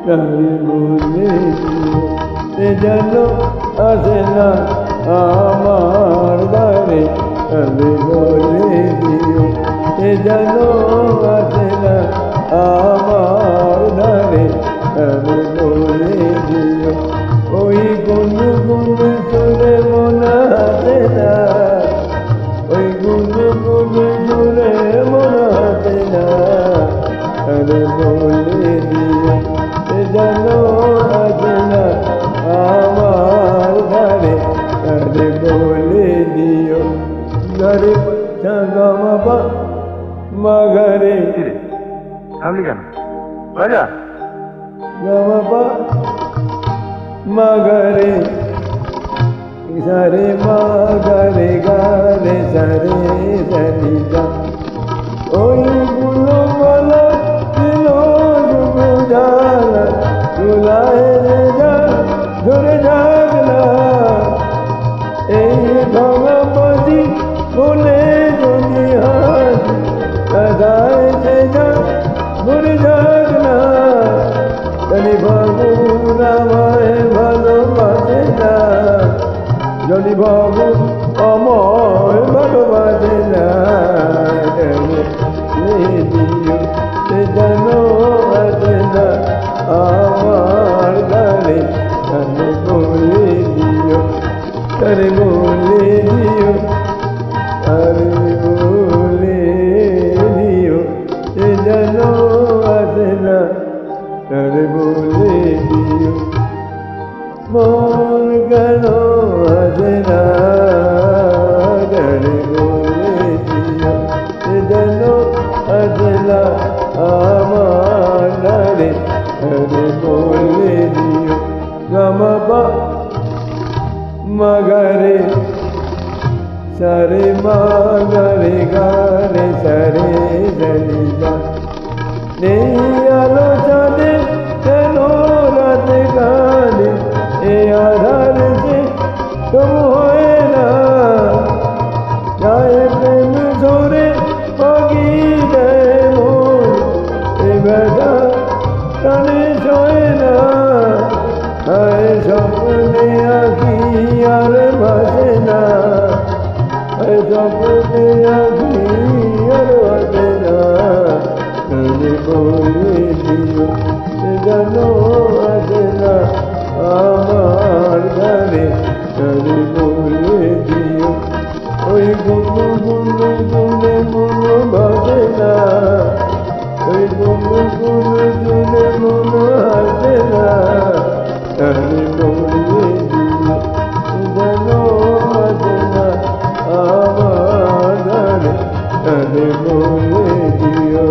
তারে বলে দিও এ যেন আসে না আমার দ্বারে তারে বলে দিও এ যেন আসে না আমার দ্বারে তারে বলে দিও ওই গুনু গুনু সুরে মন হাসে না ওই গুনু গুনু সুরে মন হাসে না তারে বলে দিও এ যেন আসে না আমার ধারে তারে বলে দিও গারে গা মা গারে থামলি কেন বাজা গা মা গারে সারে মা গারে গারে সারে সারি যা ওই গুলো বলা দিল জালা গুলায় যা ধরে যাগলা এই ভাঙা বাজি বলে যদি হাসি কাদায় সে যা ধরে যাগলা জানি বাবু আমায় ভালোবাসে না জানি বাবু আমায় ভালোবাসে না দিও সে যেন আসে না আমার দ্বারে তারে বলে দিও তারে বলে দিও তারে বলে দিও সে যেন আসে না তারে বলে দিও মন কেন আসে না তারে বলে দিও সে যেন আসে না আমার দ্বারে তারে বলে দিও গামা মগরে সারে মগরে গারে সারে জানি যা নেই আলো চাঁদে কেন রাত গানে এ আধার যে তবু হয় না যায় প্রেম ধরে পাগি দেয় মন এ ব্যথা প্রাণে সয় না হায় স্বপ্নে আঁকি আর ভাসে না হায় স্বপ্নে আঁকি আর ভাসে না তারে বলে দিও সে যেন আসে না আমার ধারে তারে বলে দিও ওই গুনু গুনু গুনে মন ভাসে না ওই গুনু গুনু গুনে মন হাসে না তারে বলে দিও যেন আসে না আমার ধারে তারে বলে দিও